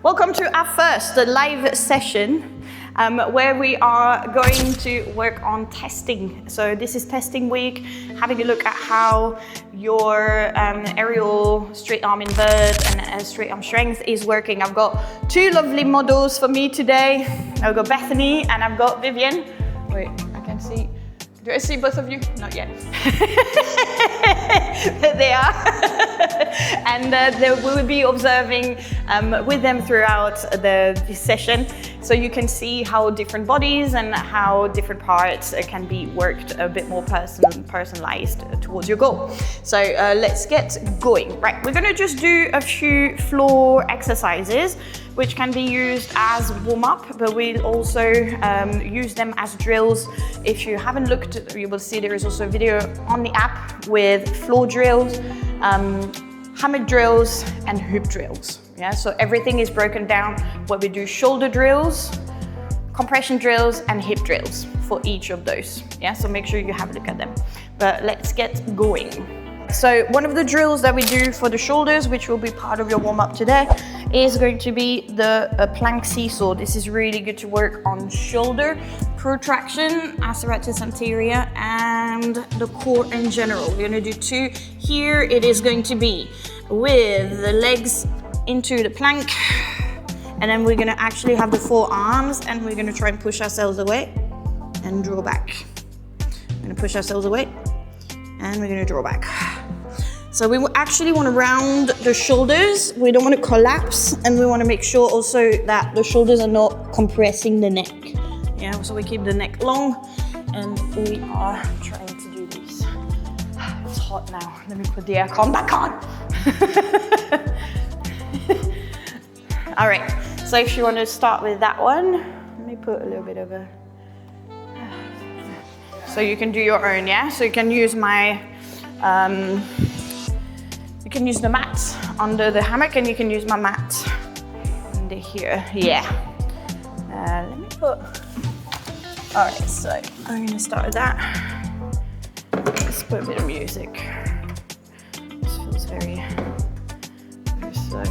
Welcome to our first live session where we are going to work on testing. So this is testing week, having a look at how your aerial straight arm invert and straight arm strength is working. I've got two lovely models for me today. I've got Bethany and I've got Vivien. Wait, I can see. Do I see both of you? Not yet. But they are. And we will be observing with them throughout this session. So you can see how different bodies and how different parts can be worked a bit more personalized towards your goal. So let's get going. Right, we're gonna just do a few floor exercises which can be used as warm-up, but we'll also use them as drills. If you haven't looked, you will see there is also a video on the app with floor drills, hammock drills, and hoop drills. Yeah, so everything is broken down where we do shoulder drills, compression drills, and hip drills for each of those. Yeah, so make sure you have a look at them. But let's get going. So one of the drills that we do for the shoulders, which will be part of your warm-up today, is going to be the plank seesaw. This is really good to work on shoulder protraction, serratus anterior, and the core in general. We're gonna do two. Here it is going to be with the legs into the plank, and then we're gonna actually have the forearms, and we're gonna try and push ourselves away and draw back. We're gonna push ourselves away, and we're gonna draw back. So we actually want to round the shoulders. We don't want to collapse, and we want to make sure also that the shoulders are not compressing the neck. Yeah, so we keep the neck long, and we are trying to do these. It's hot now. Let me put the aircon back on. All right, so if you want to start with that one, let me put a little bit of a... So you can do your own, yeah? So you can use my... you can use the mat under the hammock, and you can use my mat under here. Yeah. Let me put. All right, so I'm gonna start with that. Let's put a bit of music. This feels very so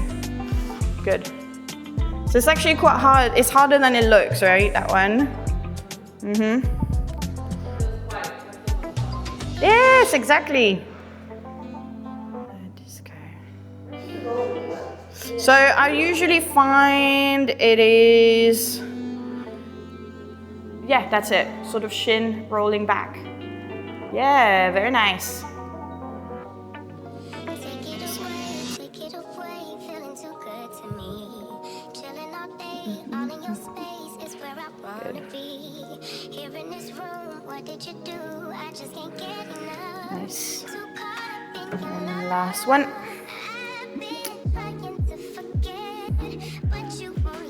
good. So it's actually quite hard. It's harder than it looks, right? That one. Yes, exactly. So I usually find it is, yeah, that's it. Sort of shin rolling back. Yeah, very nice. Good. Nice. And last one.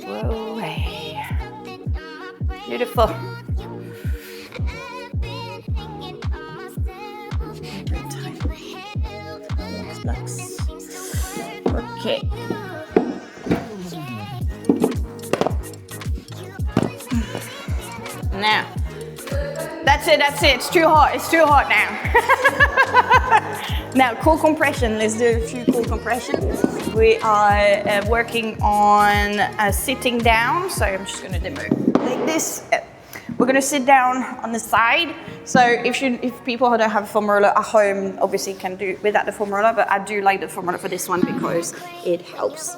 Throwaway. Beautiful. Nice. Okay. Now, that's it. It's too hot. It's too hot now. Now, core compression. Let's do a few core compressions. We are working on sitting down. So I'm just going to demo like this. We're going to sit down on the side. So if people who don't have a foam roller at home, obviously can do it without the foam roller, but I do like the foam roller for this one because it helps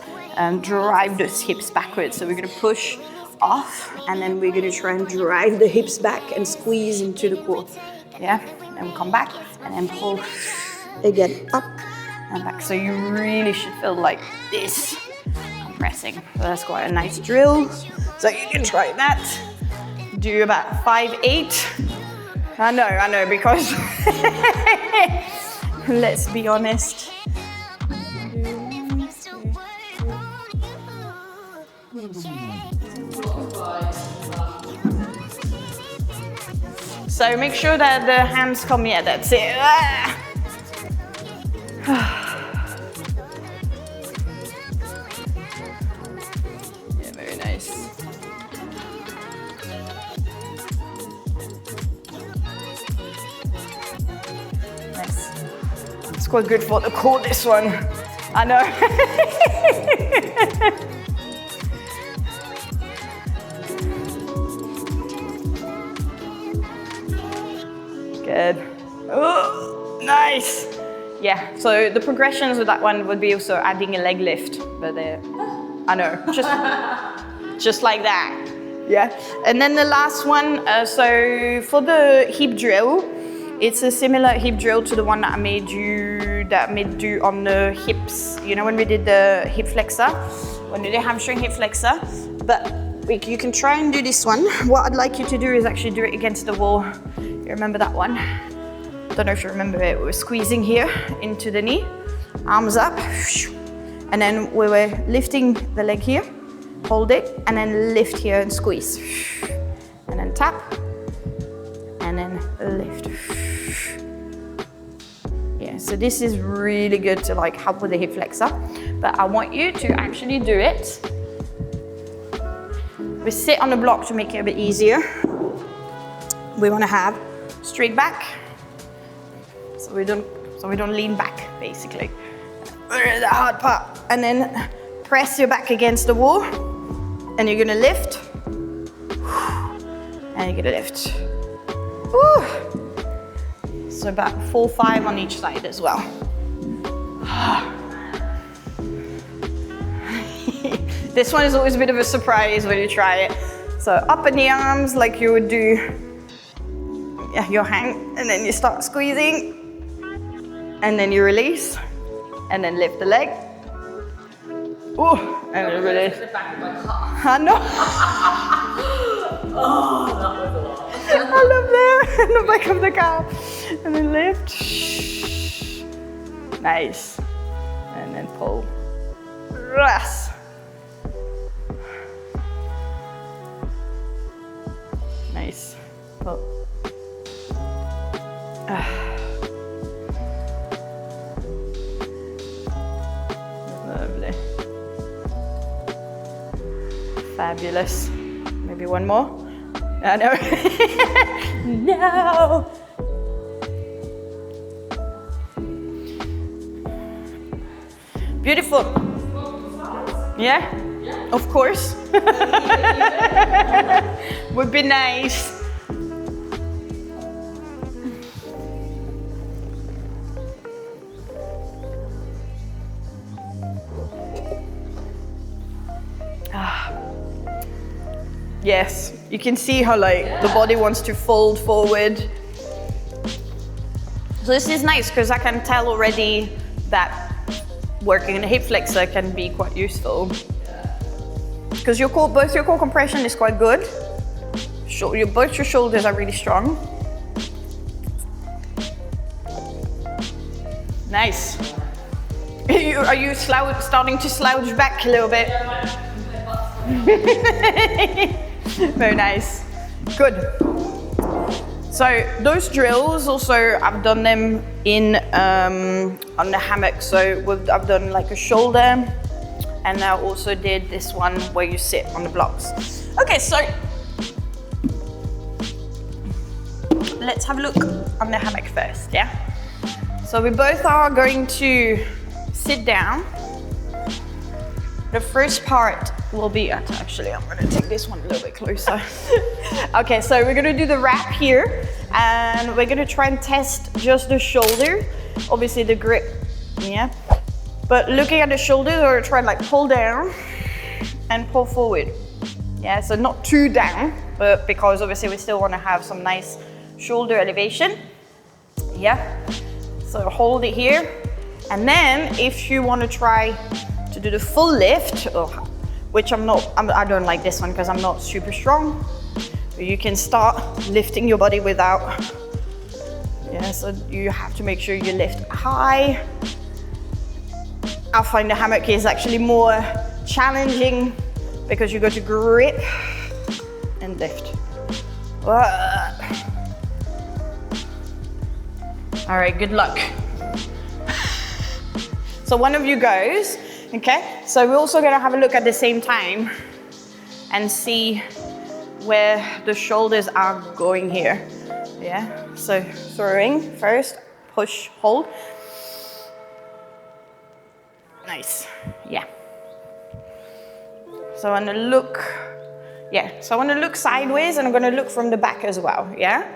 drive the hips backwards. So we're going to push off, and then we're going to try and drive the hips back and squeeze into the core. Yeah, and then we come back and then pull again up and back. So you really should feel like this compressing. So that's quite a nice drill. So you can try that. Do about 5-8. I know, because let's be honest. So make sure that the hands come here, that's it. Yeah, very nice. Nice. It's quite good for the core, this one. I know. Good. Oh, nice. Yeah, so the progressions with that one would be also adding a leg lift, but I know, just like that. Yeah, and then the last one, so for the hip drill, it's a similar hip drill to the one that I made do on the hips, you know, when we did the hip flexor, when we did the hamstring hip flexor, but you can try and do this one. What I'd like you to do is actually do it against the wall. You remember that one? Don't know if you remember it. We were squeezing here into the knee, arms up, and then we were lifting the leg here, hold it, and then lift here and squeeze. And then tap, and then lift. Yeah, so this is really good to like help with the hip flexor, but I want you to actually do it. We sit on the block to make it a bit easier. We want to have straight back, so we don't lean back, basically. The hard part. And then press your back against the wall, and you're gonna lift, and you're gonna lift. Woo. So about 4, 5 on each side as well. This one is always a bit of a surprise when you try it. So up in the arms like you would do your hang, and then you start squeezing, and then you release, and then lift the leg. Ooh, and then release. The back of my car. I know. Oh, that was a lot. I love that. In the back of the car. And then lift. Nice. And then pull. Yes. Nice. Pull. Lovely. Fabulous. Maybe one more. I know. No. Beautiful. Yeah? Of course. Would be nice. Yes, you can see how the body wants to fold forward. So this is nice because I can tell already that working on a hip flexor can be quite useful. Because both your core compression is quite good. Both your shoulders are really strong. Nice. Are you starting to slouch back a little bit? Very nice. Good. So those drills also, I've done them on the hammock. So I've done like a shoulder, and I also did this one where you sit on the blocks. Okay, so let's have a look on the hammock first, yeah? So we both are going to sit down. The first part will be, actually I'm gonna take this one a little bit closer. Okay, so we're gonna do the wrap here, and we're gonna try and test just the shoulder, obviously the grip, yeah? But looking at the shoulders, we're gonna try and like pull down and pull forward. Yeah, so not too down, but because obviously we still wanna have some nice shoulder elevation. Yeah, so hold it here. And then if you wanna try to do the full lift, which I don't like this one because I'm not super strong. But you can start lifting your body without, so you have to make sure you lift high. I find the hammock is actually more challenging because you go to grip and lift. All right, good luck. So one of you goes. Okay, so we're also gonna have a look at the same time and see where the shoulders are going here. Yeah, so throwing first, push, hold. Nice, yeah. So I wanna look sideways, and I'm gonna look from the back as well, yeah?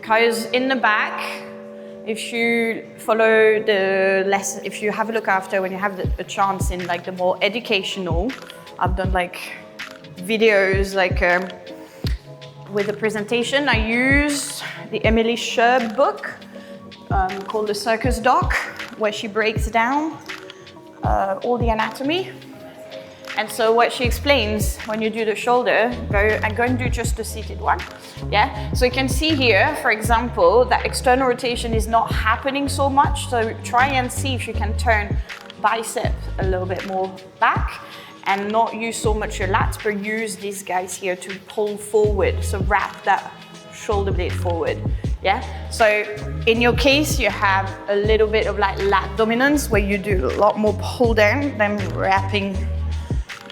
Because in the back, if you follow the lesson, if you have a look after when you have a chance in like the more educational, I've done like videos like with the presentation. I use the Emily Sherb book called The Circus Doc, where she breaks down all the anatomy. And so what she explains when you do the shoulder, I'm going to do just the seated one. Yeah, so you can see here, for example, that external rotation is not happening so much. So try and see if you can turn bicep a little bit more back and not use so much your lats, but use these guys here to pull forward. So wrap that shoulder blade forward. Yeah, so in your case, you have a little bit of like lat dominance where you do a lot more pull down than wrapping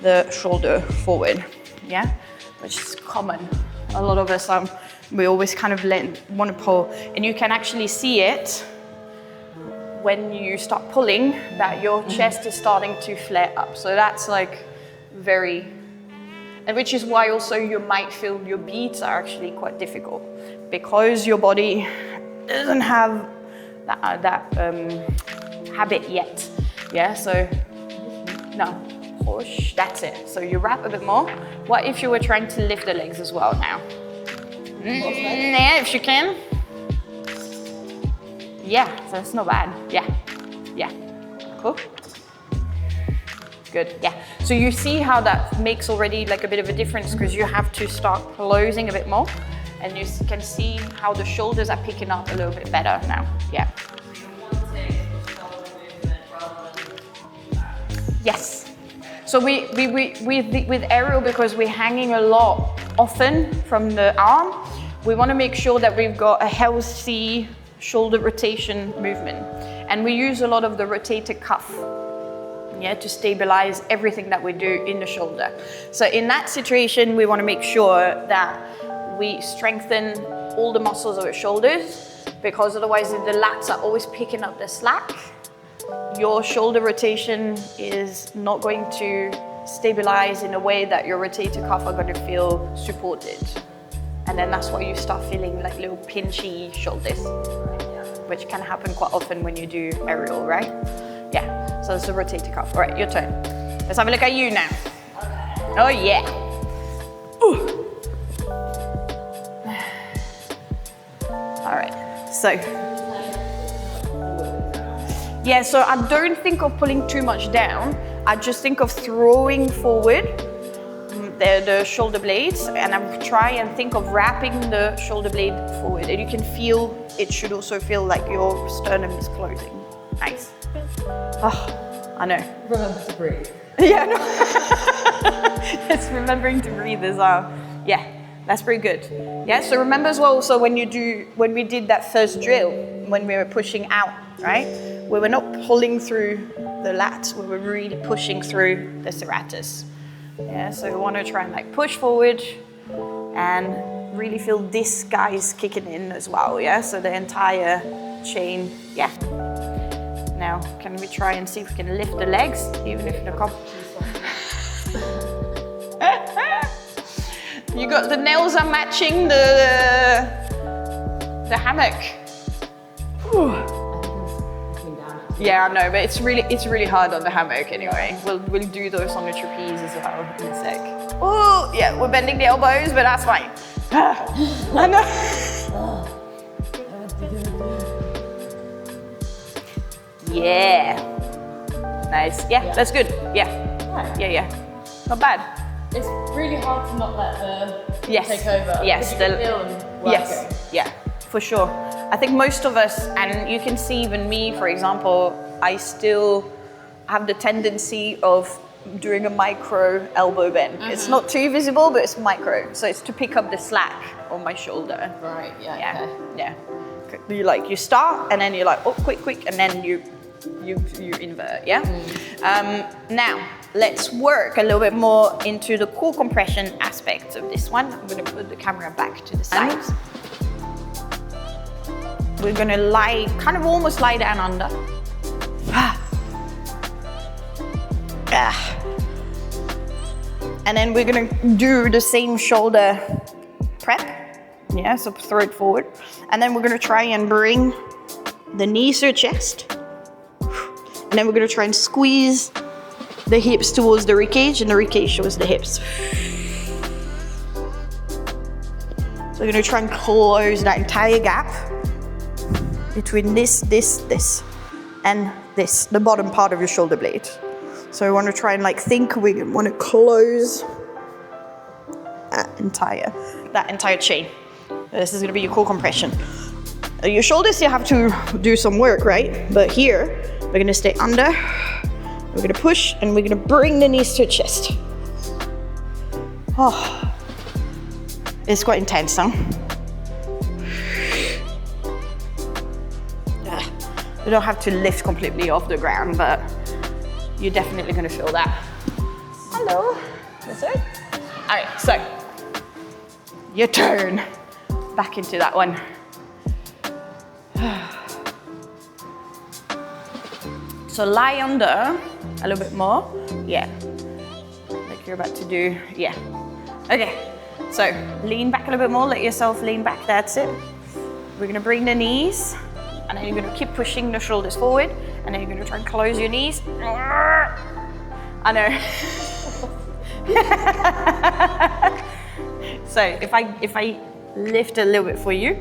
the shoulder forward, yeah, which is common. A lot of us, we always kind of want to pull, and you can actually see it when you start pulling that your chest is starting to flare up. So that's like very, and which is why also you might feel your beats are actually quite difficult because your body doesn't have that habit yet, yeah. So no. Push, that's it. So you wrap a bit more. What if you were trying to lift the legs as well now? Yeah, if you can. Yeah, so that's not bad. Yeah, cool. Good, yeah. So you see how that makes already like a bit of a difference because you have to start closing a bit more and you can see how the shoulders are picking up a little bit better now, yeah. Yes. So with aerial, because we're hanging a lot often from the arm, we want to make sure that we've got a healthy shoulder rotation movement. And we use a lot of the rotator cuff, yeah, to stabilize everything that we do in the shoulder. So in that situation, we want to make sure that we strengthen all the muscles of our shoulders, because otherwise if the lats are always picking up the slack, your shoulder rotation is not going to stabilize in a way that your rotator cuff are going to feel supported. And then that's why you start feeling like little pinchy shoulders, which can happen quite often when you do aerial, right? Yeah, so it's the rotator cuff. All right, your turn. Let's have a look at you now. Oh yeah. Ooh. All right, so. Yeah, so I don't think of pulling too much down. I just think of throwing forward the shoulder blades, and I try and think of wrapping the shoulder blade forward. And you can feel, it should also feel like your sternum is closing. Nice. Oh, I know. Remember to breathe. Yeah, no. It's remembering to breathe as well. Yeah, that's pretty good. Yeah, so remember as well, so when we did that first drill, when we were pushing out, right? We were not pulling through the lats, we were really pushing through the serratus. Yeah, so we want to try and like push forward and really feel this guy's kicking in as well, yeah? So the entire chain, yeah. Now, can we try and see if we can lift the legs, even if the You got the nails are matching the hammock. Whew. Yeah, I know, but it's really hard on the hammock anyway. We'll do those on the trapeze as well in a sec. Oh, yeah, we're bending the elbows, but that's fine. I know. Yeah. Nice. Yeah, that's good. Yeah. Yeah. Not bad. It's really hard to not let the yes. take over. Yes. Yes. Yeah, for sure. I think most of us, and you can see even me, for example, I still have the tendency of doing a micro elbow bend. Mm-hmm. It's not too visible, but it's micro. So it's to pick up the slack on my shoulder. Right, yeah. Yeah. You start and then you're like, oh, quick, and then you invert, yeah? Now, let's work a little bit more into the core compression aspect of this one. I'm gonna put the camera back to the side. We're gonna almost lie down under. And then we're gonna do the same shoulder prep, Yeah, so throw it forward. And then we're gonna try and bring the knees to your chest. And then we're gonna try and squeeze the hips towards the ribcage, and the ribcage towards the hips. So we're gonna try and close that entire gap between this, and this, the bottom part of your shoulder blade. So we wanna try and like think, we wanna close that entire chain. This is gonna be your core compression. Your shoulders, you have to do some work, right? But here, we're gonna stay under, we're gonna push, and we're gonna bring the knees to your chest. Oh, it's quite intense, huh? You don't have to lift completely off the ground, but you're definitely gonna feel that. Hello, that's it. All right, so your turn. Back into that one. So lie under a little bit more. Yeah, like you're about to do, yeah. Okay, so lean back a little bit more, let yourself lean back, that's it. We're gonna bring the knees, and then you're gonna keep pushing the shoulders forward, and then you're gonna try and close your knees. I know. So if I lift a little bit for you,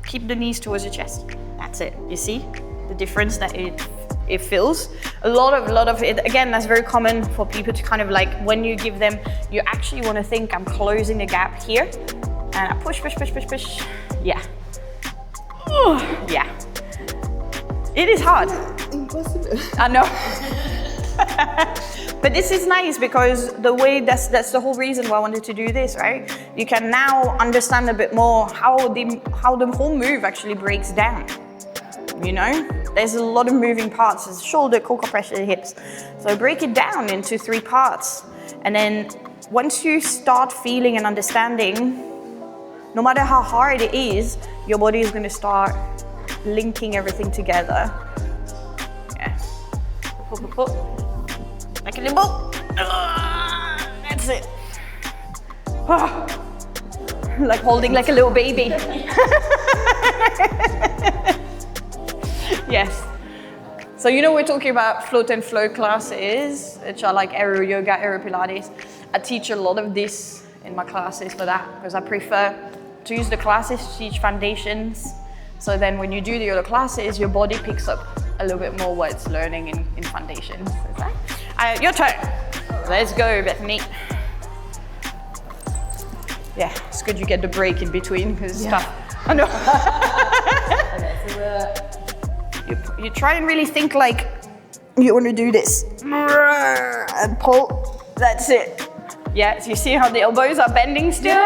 keep the knees towards your chest. That's it. You see the difference that it feels. A lot of it, again, that's very common for people to kind of like, when you give them, you actually want to think, I'm closing the gap here, and I push. Yeah. Oh, yeah. It is hard. Impossible. I know. But this is nice because the way, that's the whole reason why I wanted to do this, right? You can now understand a bit more how the whole move actually breaks down. You know, there's a lot of moving parts. There's shoulder, core compression, hips. So break it down into 3 parts. And then once you start feeling and understanding, no matter how hard it is, your body is going to start linking everything together. Yeah. Like a limbo. That's it. Like holding like a little baby. Yes. So you know we're talking about float and flow classes, which are like aerial yoga, aerial Pilates. I teach a lot of this in my classes for that, because I prefer to use the classes to teach foundations. So then when you do the other classes, your body picks up a little bit more what it's learning in foundations. Is that? Your turn. Let's go, Bethany. Yeah, it's good you get the break in between because it's tough. I know. Okay, so you try and really think like you want to do this and pull. That's it. Yeah, so you see how the elbows are bending still?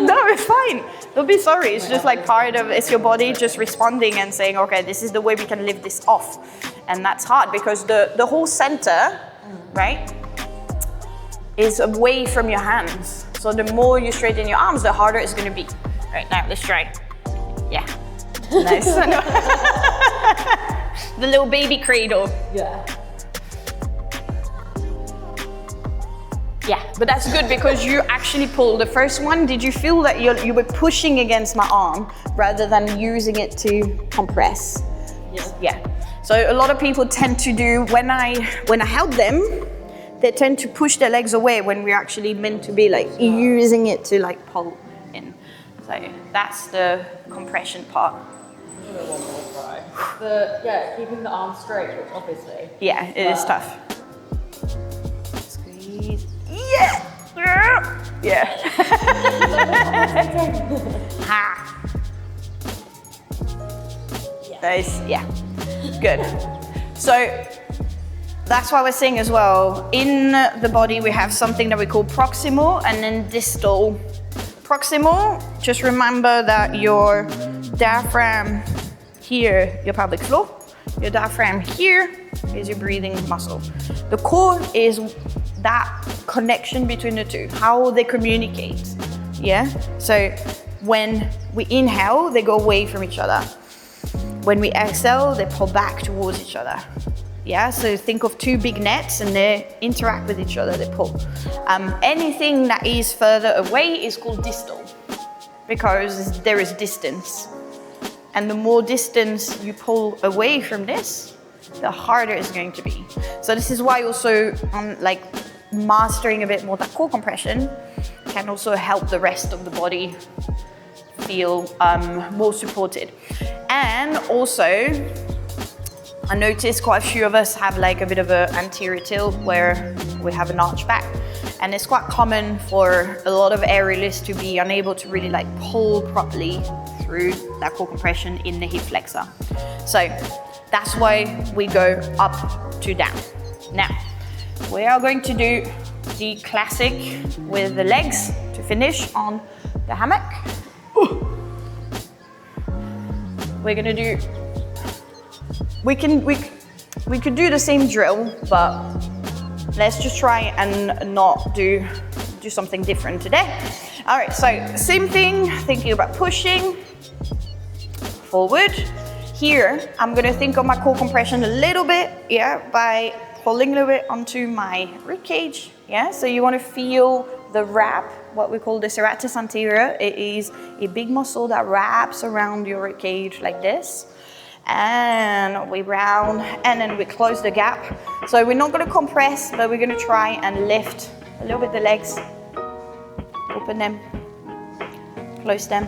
No, it's fine. Don't be sorry. It's just like part of, it's your body just responding and saying, okay, this is the way we can lift this off. And that's hard because the whole center, right, is away from your hands. So the more you straighten your arms, the harder it's going to be. Right, now let's try. Yeah. Nice. The little baby cradle. yeah. Yeah, but that's good because you actually pulled the first one. Did you feel that you were pushing against my arm rather than using it to compress? Yeah. Yeah. So a lot of people tend to do, when I help them, they tend to push their legs away when we're actually meant to be like using it to like pull in. So that's the compression part. One more try. Keeping the arms straight, which obviously. Yeah, it is tough. Squeeze. Yeah! Yeah. Ha! Nice, yeah. Good. So that's why we're saying as well, in the body we have something that we call proximal and then distal. Proximal, just remember that your diaphragm here, your pelvic floor, your diaphragm here is your breathing muscle. The core is that connection between the two, how they communicate, yeah? So when we inhale, they go away from each other. When we exhale, they pull back towards each other, Yeah, so think of two big nets and they interact with each other, they pull. Anything that is further away is called distal because there is distance. And the more distance you pull away from this, the harder it's going to be. So this is why also like mastering a bit more that core compression can also help the rest of the body feel more supported. And also, I noticed quite a few of us have like a bit of an anterior tilt where we have an arch back. And it's quite common for a lot of aerialists to be unable to really like pull properly through that core compression in the hip flexor. So that's why we go up to down. Now, we are going to do the classic with the legs to finish on the hammock. We're gonna do, we could do the same drill, but let's just try and not do something different today. All right, so same thing, thinking about pushing forward. Here, I'm gonna think of my core compression a little bit, yeah, by pulling a little bit onto my rib cage, yeah? So you wanna feel the wrap, what we call the serratus anterior. It is a big muscle that wraps around your rib cage like this. And we round, and then we close the gap. So we're not gonna compress, but we're gonna try and lift a little bit the legs. Open them, close them,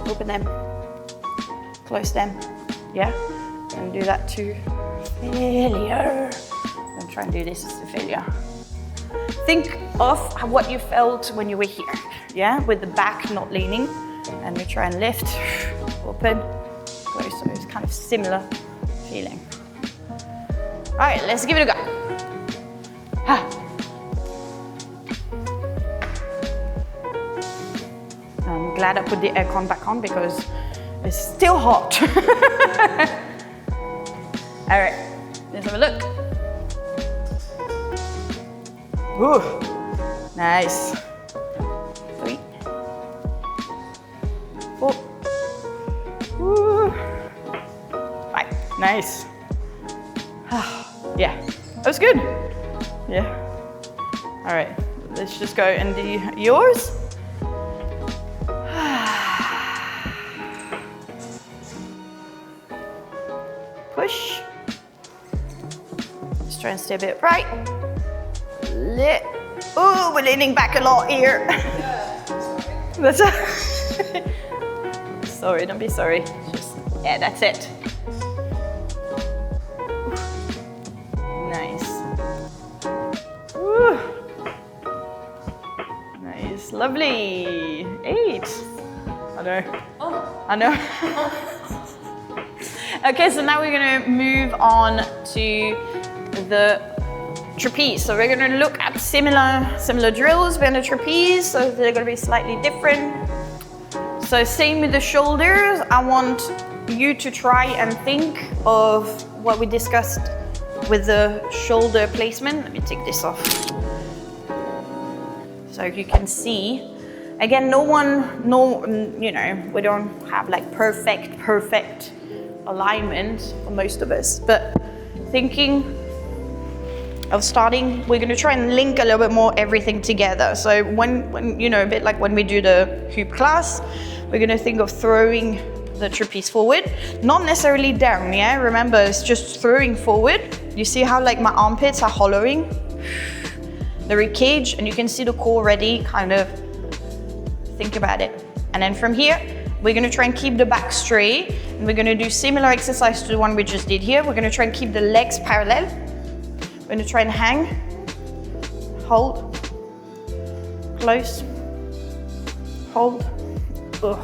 open them, close them, yeah? And do that to failure. I'm trying to do this to failure. Think of what you felt when you were here, yeah? With the back not leaning. And we try and lift, open, close. So it's kind of similar feeling. All right, let's give it a go. I'm glad I put the aircon back on because it's still hot. All right, let's have a look. Ooh, nice. 3, 4, 5, nice. Yeah, that was good. Yeah. All right, let's just go and do yours. Push. Just try and stay a bit right. Oh, we're leaning back a lot here. That's sorry, don't be sorry. Just, yeah, that's it. Nice. Woo. Nice, lovely. 8. I know. Oh. I know. Okay, so now we're gonna move on to the trapeze. So we're gonna look at similar drills behind the trapeze, so they're gonna be slightly different. So same with the shoulders. I want you to try and think of what we discussed with the shoulder placement. Let me take this off. So you can see, again, you know, we don't have like perfect alignment for most of us, but thinking of starting, we're going to try and link a little bit more everything together. So when you know, a bit like when we do the hoop class, we're going to think of throwing the trapeze forward, not necessarily down, yeah? Remember, it's just throwing forward. You see how like my armpits are hollowing the rib cage, and you can see the core already kind of think about it. And then from here, we're going to try and keep the back straight, and we're going to do similar exercise to the one we just did here. We're going to try and keep the legs parallel. We're going to try and hang, hold, close, hold. Ugh.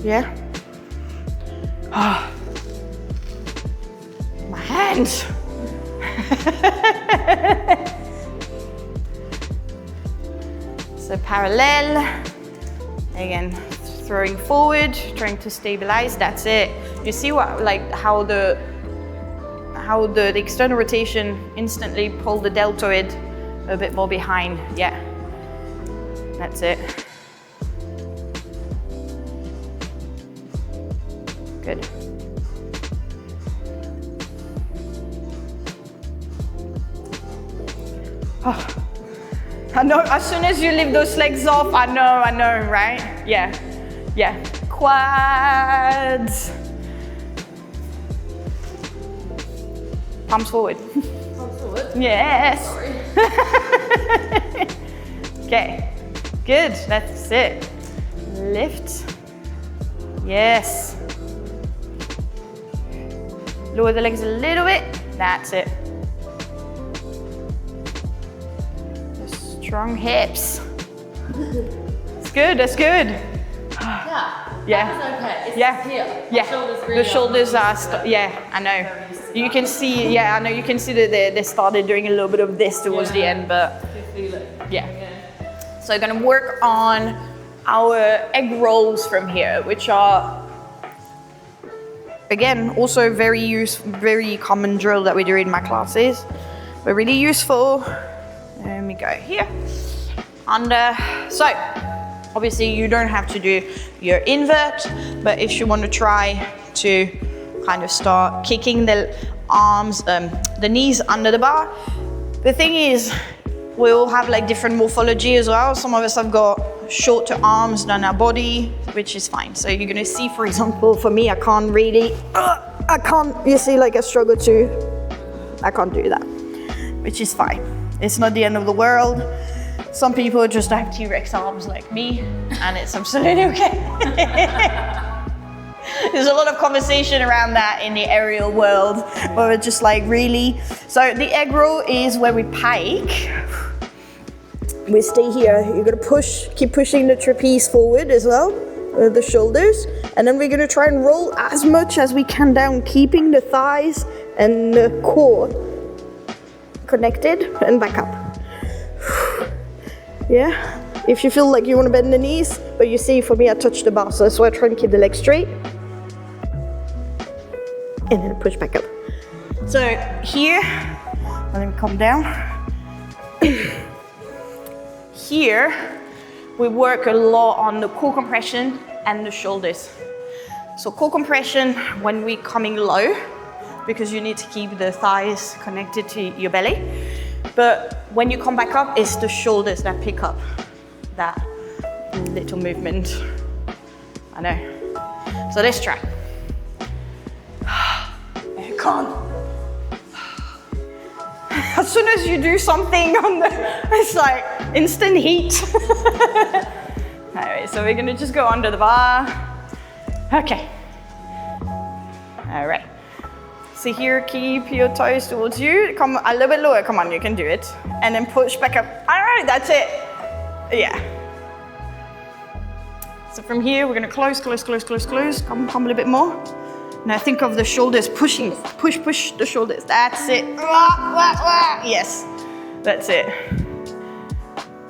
Yeah. Ah. My hands. So parallel, again, throwing forward, trying to stabilize, that's it. You see what, like how the external rotation instantly pull the deltoid a bit more behind, yeah. That's it. Good. Oh. I know, as soon as you lift those legs off, I know, right? Yeah, yeah. Quads. Palms forward. Palms forward? Yes. Sorry. Okay, good, that's it. Lift. Yes. Lower the legs a little bit. That's it. Strong hips. It's good, that's good. Yeah. Yeah. That was okay. It's Yeah. here. Yeah. Shoulders really The shoulders are, up. yeah, I know. You can see, yeah, I know you can see that they started doing a little bit of this towards the end, but You feel it. yeah. So we're gonna work on our egg rolls from here, which are, again, also very common drill that we do in my classes, but really useful. Let me go here. Under. So, obviously you don't have to do your invert, but if you want to try to kind of start kicking the arms, the knees under the bar, the thing is, we all have like different morphology as well. Some of us have got shorter arms than our body, which is fine. So you're gonna see, for example, for me, I can't really, you see, like I struggle I can't do that, which is fine. It's not the end of the world. Some people just have T-Rex arms like me, and it's absolutely okay. There's a lot of conversation around that in the aerial world, where we're just like, really? So the egg roll is where we pike. We stay here. You're gonna keep pushing the trapeze forward as well, the shoulders, and then we're gonna try and roll as much as we can down, keeping the thighs and the core connected and back up. Yeah, if you feel like you want to bend the knees, but you see, for me, I touch the bar, so that's why I try and keep the legs straight. And then push back up. So here, let me come down. Here, we work a lot on the core compression and the shoulders. So core compression when we're coming low, because you need to keep the thighs connected to your belly. But when you come back up, it's the shoulders that pick up that little movement. I know. So let's try. You can't. As soon as you do something it's like instant heat. Anyway, so we're gonna just go under the bar. Okay. All right. So here, keep your toes towards you. Come a little bit lower. Come on, you can do it. And then push back up. All right, that's it. Yeah. So from here, we're gonna close. Come a little bit more. Now think of the shoulders pushing. Push the shoulders. That's it. Yes, that's it.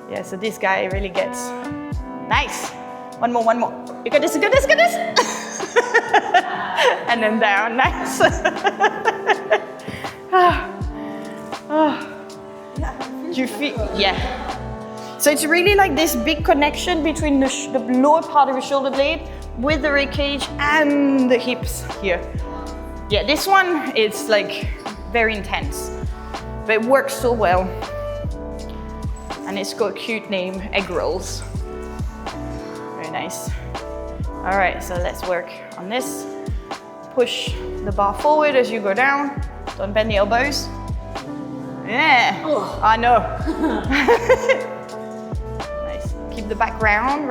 Yeah, so this guy really gets nice. One more. You got this. And then down, nice. Do you feel? Yeah. So it's really like this big connection between the lower part of the shoulder blade with the rib cage and the hips here. Yeah, this one is like very intense, but it works so well. And it's got a cute name, egg rolls. Very nice. All right, so let's work on this. Push the bar forward as you go down. Don't bend the elbows. Yeah, I know. Nice. Keep the back round.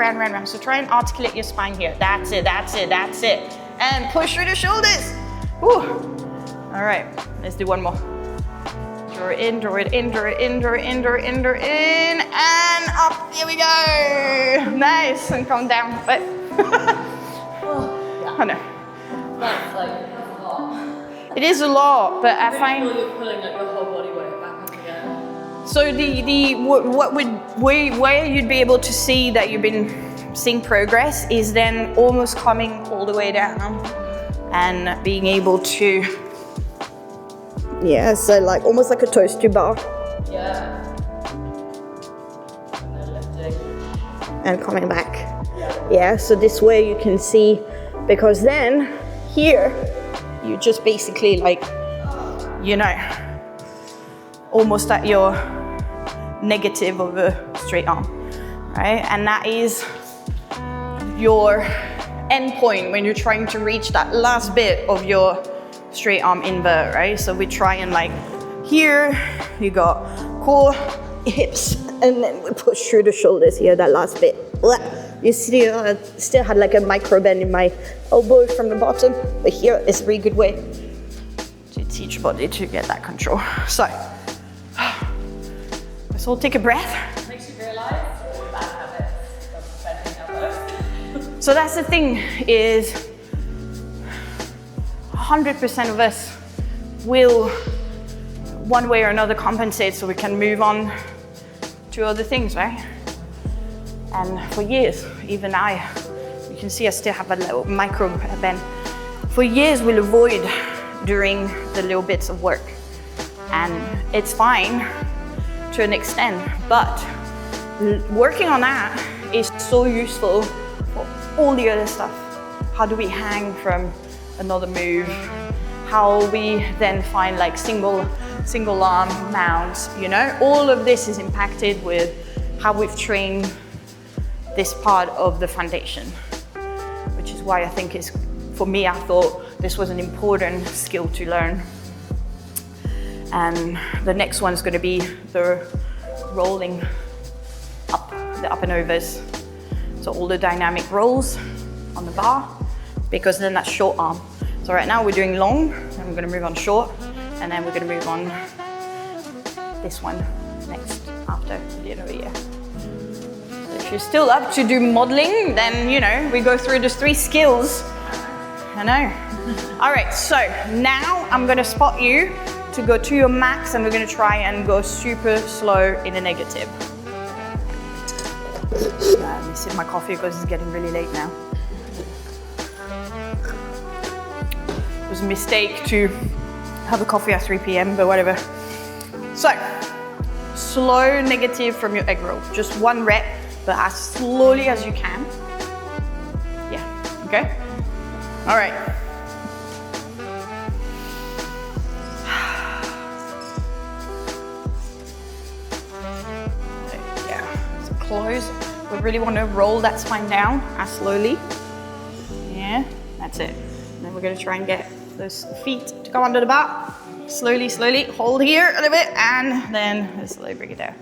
So try and articulate your spine here. That's it. And push through the shoulders. Whew. All right, let's do one more. Draw it in, and up. Here we go. Nice, and come down. But I know. That's a lot. It is a lot, but I find you're pulling like your whole body weight back up again. so where you'd be able to see that you've been seeing progress is then almost coming all the way down and being able to, yeah, so like almost like a toaster bar. Yeah. And then lifting. And coming back. Yeah, so this way you can see, because then here you just basically like, you know, almost at your negative of a straight arm, right? And that is your end point when you're trying to reach that last bit of your straight arm invert, right? So we try and like here, you got core, hips, and then we push through the shoulders here, that last bit. You still had like a micro bend in my elbow from the bottom, but here is a really good way to teach body to get that control. So, let's all take a breath. Makes you realize bad habits of bending elbows. So that's the thing is 100% of us will one way or another compensate so we can move on to other things, right? And for years, even you can see I still have a little micro bend. For years we'll avoid doing the little bits of work. And it's fine to an extent, but working on that is so useful for all the other stuff. How do we hang from another move? How we then find like single arm mounts, you know? All of this is impacted with how we've trained this part of the foundation, which is why I think for me, I thought this was an important skill to learn. And the next one's going to be the rolling up, the up and overs. So all the dynamic rolls on the bar, because then that's short arm. So right now we're doing long, and we're going to move on short, and then we're going to move on this one next after the end of the year. So if you're still up to do modeling, then you know we go through those 3 skills. I know. All right, so now I'm going to spot you to go to your max, and we're going to try and go super slow in a negative. Let me sip my coffee because it's getting really late now. It was a mistake to have a coffee at 3 p.m, but whatever. So, slow negative from your egg roll. Just 1 rep, but as slowly as you can. Yeah, okay? All right. Yeah, so close. We really want to roll that spine down as slowly. Yeah, that's it. And then we're going to try and get those feet to go under the bar. Slowly, slowly. Hold here a little bit, and then slowly bring it down.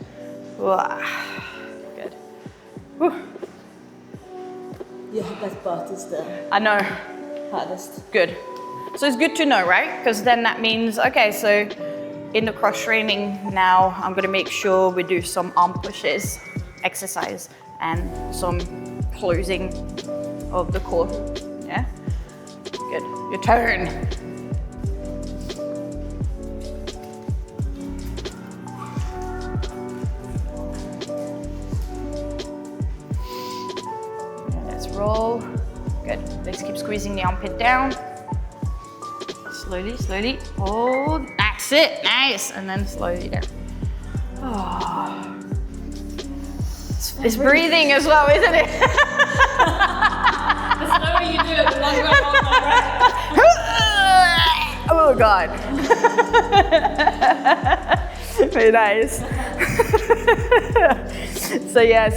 Good. Whew. Yeah, that part is the I know. hardest. Good. So it's good to know, right? Because then that means, okay, so in the cross training now, I'm going to make sure we do some arm pushes exercise and some closing of the core. Yeah? Good. Your turn. Let's roll. Good. Let's keep squeezing the armpit down. Slowly, slowly. Hold. That's it. Nice. And then slowly down. Oh. It's breathing as well, isn't it? The slower you do it, the longer I hold my breath. Oh God. Very nice. So yeah,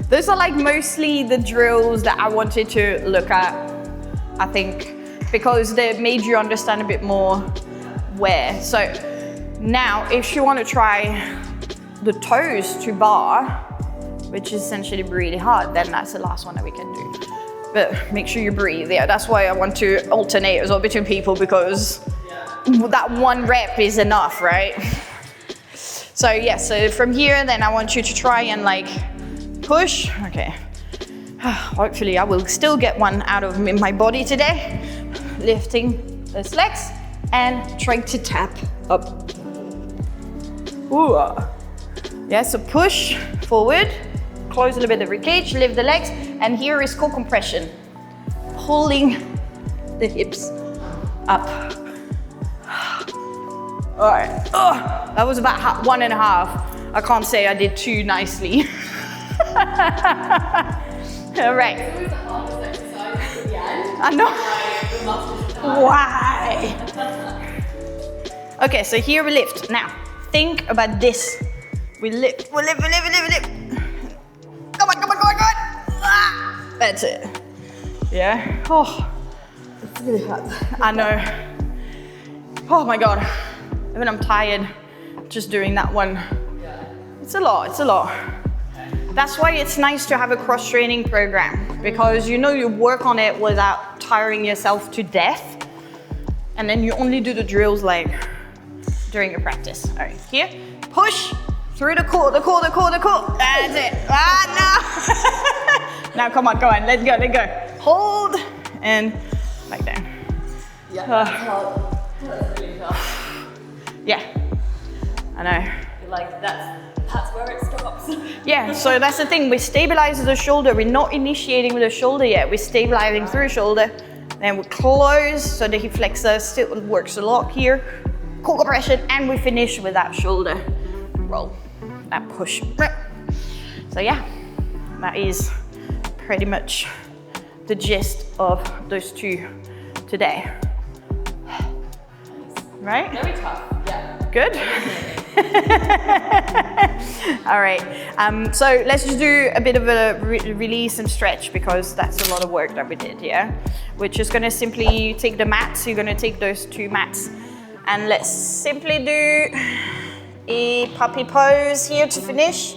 those are like mostly the drills that I wanted to look at, I think, because they made you understand a bit more where. So now if you want to try the toes to bar, which is essentially really hard, then that's the last one that we can do. But make sure you breathe. Yeah, that's why I want to alternate as well between people, because that 1 rep is enough, right? So yeah, so from here, then I want you to try and like push. Okay. Hopefully I will still get one out of my body today. Lifting those legs and trying to tap up. Ooh. Yeah, so push forward, close a little bit of the ribcage, lift the legs, and here is core compression. Pulling the hips up. All right, that was about 1.5. I can't say I did too nicely. All right. It's always the hardest exercise at the end. I know. Like, the muscles die. Why? Okay, so here we lift. Now, think about this We lift. Come on. Ah, that's it. Yeah. Oh, It's really hot. I know. Oh my God. Even I'm tired just doing that one. Yeah. It's a lot. That's why it's nice to have a cross-training program, because you know you work on it without tiring yourself to death, and then you only do the drills like during your practice. All right, here, push through the core. That's it. Ah, no. Now come on, let's go. Hold and back down. Yeah, that's hard. That's really tough. Yeah, I know. You're like, that's where it stops. Yeah, so that's the thing. We stabilize the shoulder. We're not initiating with the shoulder yet. We're stabilizing through shoulder. Then we close, so the hip flexor still works a lot here. Core compression, and we finish with that shoulder roll, that push. So yeah, that is pretty much the gist of those two today. Right? Very tough, yeah. Good? All right, so let's just do a bit of a release and stretch, because that's a lot of work that we did, yeah? We're just gonna simply take the mats. You're gonna take those 2 mats, and let's simply do a puppy pose here to finish.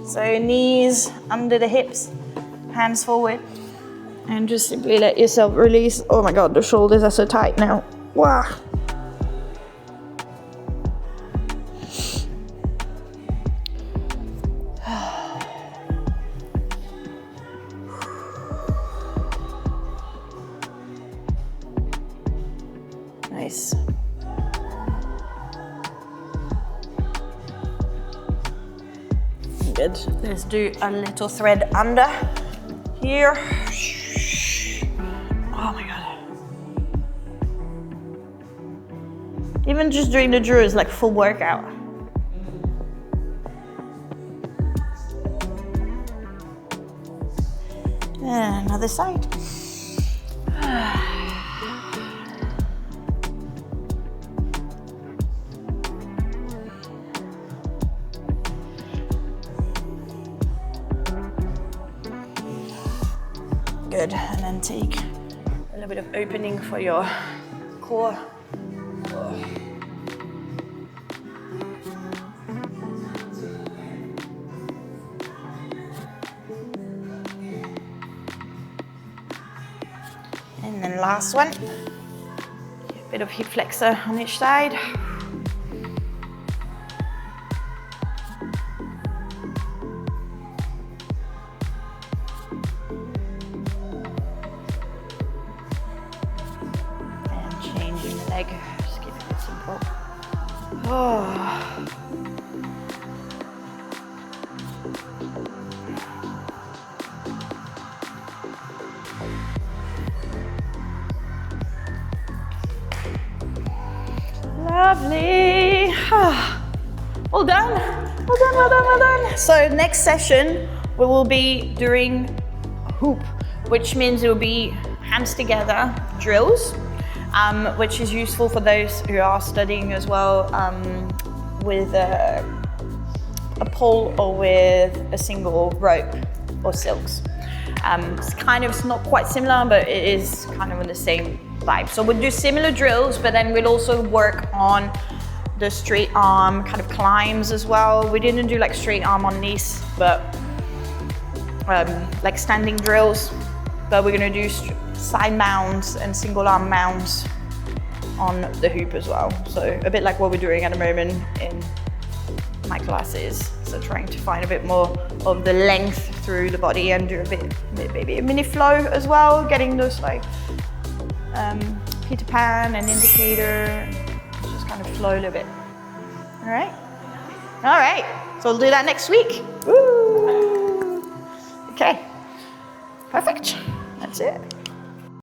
So knees under the hips, hands forward, and just simply let yourself release. Oh my God, the shoulders are so tight now. Wow. Nice. Good. Let's do a little thread under here. Oh my God. Even just doing the drill is like full workout. And another side. Good, and then take a little bit of opening for your core. And then last one, a bit of hip flexor on each side. Just keep it simple. Oh. Lovely. Well done. Well done. So next session, we will be doing hoop, which means it will be hands together drills. Which is useful for those who are studying as well with a pole or with a single rope or silks. It's not quite similar, but it is kind of in the same vibe. So we'll do similar drills, but then we'll also work on the straight arm kind of climbs as well. We didn't do like straight arm on knees, but like standing drills. But we're gonna do side mounts and single arm mounts on the hoop as well. So a bit like what we're doing at the moment in my classes. So trying to find a bit more of the length through the body and do a bit, maybe a mini flow as well, getting those like Peter Pan and indicator, just kind of flow a little bit. All right, so we'll do that next week. Woo! Okay, perfect, that's it.